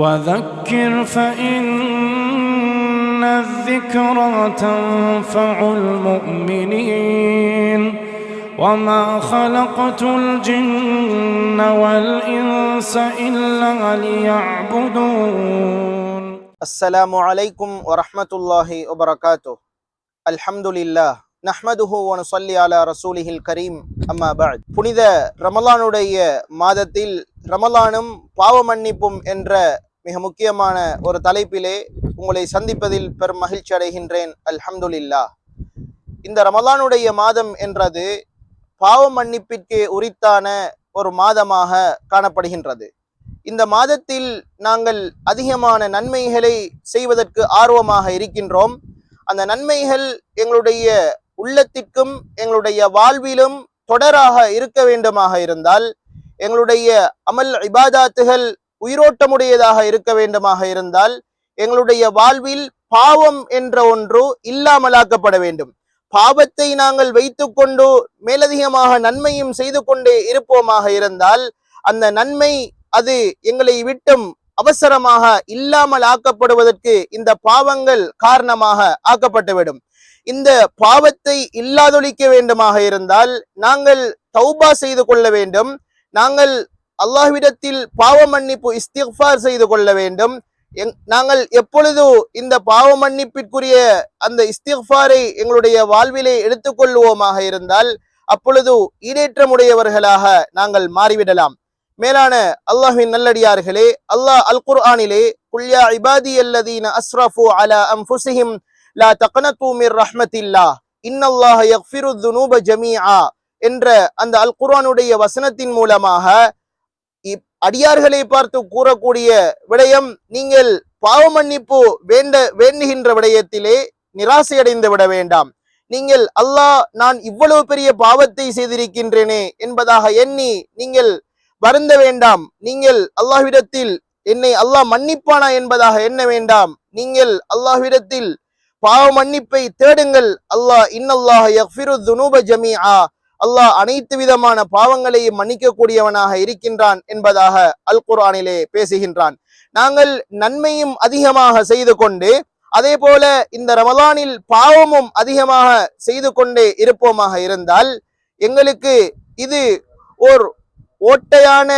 وذكر فإن الذكرى تنفع المؤمنين وما خلقت الجن والإنس إلا ليعبدون. السلام عليكم ورحمة الله وبركاته. الحمد لله நஹ்மதுஹு வ நுஸல்லி அலா ரசூலிஹில் கரீம். அம்மா பஅத். புனித ரமலானுடைய மாதத்தில் ரமலானும் பாவ மன்னிப்பும் என்ற மிக முக்கியமான ஒரு தலைப்பிலே உங்களை சந்திப்பதில் பெரும் மகிழ்ச்சி அடைகின்றேன். அல்ஹம்துலில்லாஹ். இந்த ரமலானுடைய மாதம் என்றது பாவ மன்னிப்பிற்கு உரித்தான ஒரு மாதமாக காணப்படுகின்றது. இந்த மாதத்தில் நாங்கள் அதிகமான நன்மைகளை செய்வதற்கு ஆர்வமாக இருக்கின்றோம். அந்த நன்மைகள் எங்களுடைய உள்ளத்திற்கும் எங்களுடைய வாழ்விலும் தொடராக இருக்க வேண்டுமாக இருந்தால், எங்களுடைய அமல் இபாதாத்துகள் உயிரோட்டமுடையதாக இருக்க வேண்டுமாக இருந்தால், எங்களுடைய வாழ்வில் பாவம் என்ற ஒன்று இல்லாமலாக்கப்பட வேண்டும். பாவத்தை நாங்கள் வைத்துக்கொண்டு மேலதிகமாக நன்மையும் செய்து கொண்டே இருப்போமாக இருந்தால், அந்த நன்மை அது எங்களை விட்டும் அவசரமாக இல்லாமல் ஆக்கப்படுவதற்கு இந்த பாவங்கள் காரணமாக ஆக்கப்பட்டுவிடும். இந்த பாவத்தை இல்லாதொழிக்க வேண்டுமாக இருந்தால் நாங்கள் தௌபா செய்து கொள்ள வேண்டும். நாங்கள் அல்லாஹ்விடத்தில் பாவ மன்னிப்பு இஸ்திக்ஃபார் செய்து கொள்ள வேண்டும். நாங்கள் எப்பொழுது இந்த பாவ மன்னிப்பிற்குரிய அந்த இஸ்திக்ஃபாரை எங்களுடைய வாழ்விலே எடுத்துக்கொள்வோமாக இருந்தால் அப்பொழுது ஈடேற்றமுடையவர்களாக நாங்கள் மாறிவிடலாம். மேலான அல்லாஹ்வின் நல்லடியார்களே, அல்லாஹ் அல் குர்ஆனிலே குல் யா இபாதியல்லதீன அஸ்ரஃபு அலா அன்ஃபுஸிஹிம் லா தக்னது மிர் ரஹ்மத்தில்லாஹ் இன்னல்லாஹ யக்ஃபிருத் துனூப ஜமீஆ என்ற அந்த அல் குர்ஆனுடைய வசனத்தின் மூலமாக அடியார்களை பார்த்து கூறக்கூடிய விடயம், நீங்கள் பாவ மன்னிப்பு வேண்டுகின்ற விடயத்திலே நிராசையடைந்து விட வேண்டாம். நீங்கள் அல்லாஹ் நான் இவ்வளவு பெரிய பாவத்தை செய்திருக்கின்றேனே என்பதாக எண்ணி நீங்கள் வருந்த வேண்டாம். நீங்கள் அல்லாஹ்விடத்தில் என்னை அல்லாஹ் மன்னிப்பானா என்பதாக எண்ண வேண்டாம். நீங்கள் அல்லாஹ்விடத்தில் பாவ மன்னிப்பை தேடுங்கள். அல்லாஹ் இன்னல்லாஹ யக்ஃபிருத் துனூப ஜமீஆ, அல்லாஹ் அனைத்து விதமான பாவங்களையும் மன்னிக்க கூடியவனாக இருக்கின்றான் என்பதாக அல் குர்ஆனிலே பேசுகின்றான். நாங்கள் நன்மையும் அதிகமாக செய்து கொண்டு அதே போல இந்த ரமலானில் பாவமும் அதிகமாக செய்து கொண்டே இருப்போமாக இருந்தால் எங்களுக்கு இது ஓர் ஓட்டையான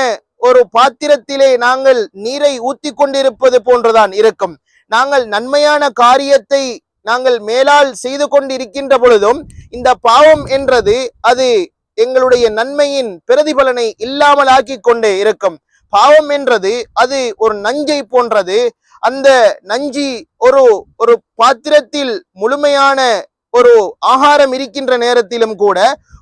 ஒரு பாத்திரத்திலே நாங்கள் நீரை ஊத்தி கொண்டிருப்பது போன்றுதான் இருக்கும். நாங்கள் நன்மையான காரியத்தை நாங்கள் மேலால் செய்து கொண்டிருக்கின்ற பொழுதும் இந்த பாவம் என்றது அது எங்களுடைய நன்மையின் பிரதிபலனை இல்லாமல் ஆக்கி கொண்டே இருக்கும். பாவம் என்றது அது ஒரு நஞ்சை போன்றது. அந்த நஞ்சி ஒரு பாத்திரத்தில் முழுமையான ஒரு ஆகாரம் இருக்கின்ற நேரத்திலும் கூட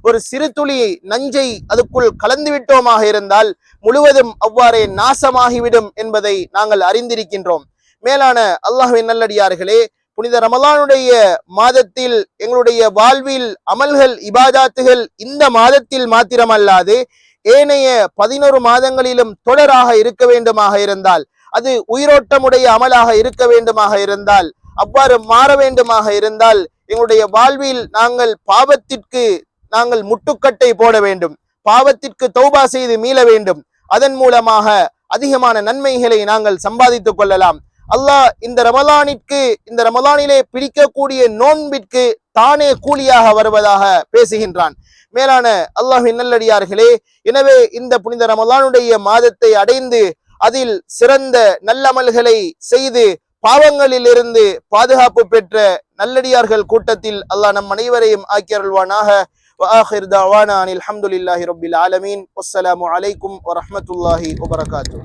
ஒரு சிறு துளி நஞ்சை அதுக்குள் கலந்து விட்டோமாக இருந்தால் முழுவதும் அவ்வாறே நாசமாகிவிடும் என்பதை நாங்கள் அறிந்திருக்கின்றோம். மேலான அல்லாஹ்வின் நல்லடியார்களே, புனித ரமலானுடைய மாதத்தில் எங்களுடைய வாழ்வில் அமல்கள் இபாதாத்துகள் இந்த மாதத்தில் மாத்திரமல்லாது ஏனைய 11 மாதங்களிலும் தொடராக இருக்க வேண்டுமாக இருந்தால், அது உயிரோட்டமுடைய அமலாக இருக்க வேண்டுமாக இருந்தால், அவ்வாறு மாற வேண்டுமாக இருந்தால் எங்களுடைய வாழ்வில் நாங்கள் பாவத்திற்கு நாங்கள் முட்டுக்கட்டை போட வேண்டும். பாவத்திற்கு தௌபா செய்து மீள வேண்டும். அதன் மூலமாக அதிகமான நன்மைகளை நாங்கள் சம்பாதித்துக் கொள்ளலாம். அல்லாஹ் இந்த ரமலானிலே பிடிக்கக்கூடிய நோன்பிற்கு தானே கூலியாக வருவதாக பேசுகின்றான். மேலான அல்லாஹ்வின் நல்லடியார்களே, எனவே இந்த புனித ரமலானுடைய மாதத்தை அடைந்து அதில் சிறந்த நல்லமல்களை செய்து பாவங்களில் இருந்து பாதுகாப்பு பெற்ற நல்லடியார்கள் கூட்டத்தில் அல்லாஹ் நம் அனைவரையும் ஆக்கி அருள்வானாக. وآخر دعوانا أن الحمد لله رب العالمين والسلام عليكم ورحمة الله وبركاته.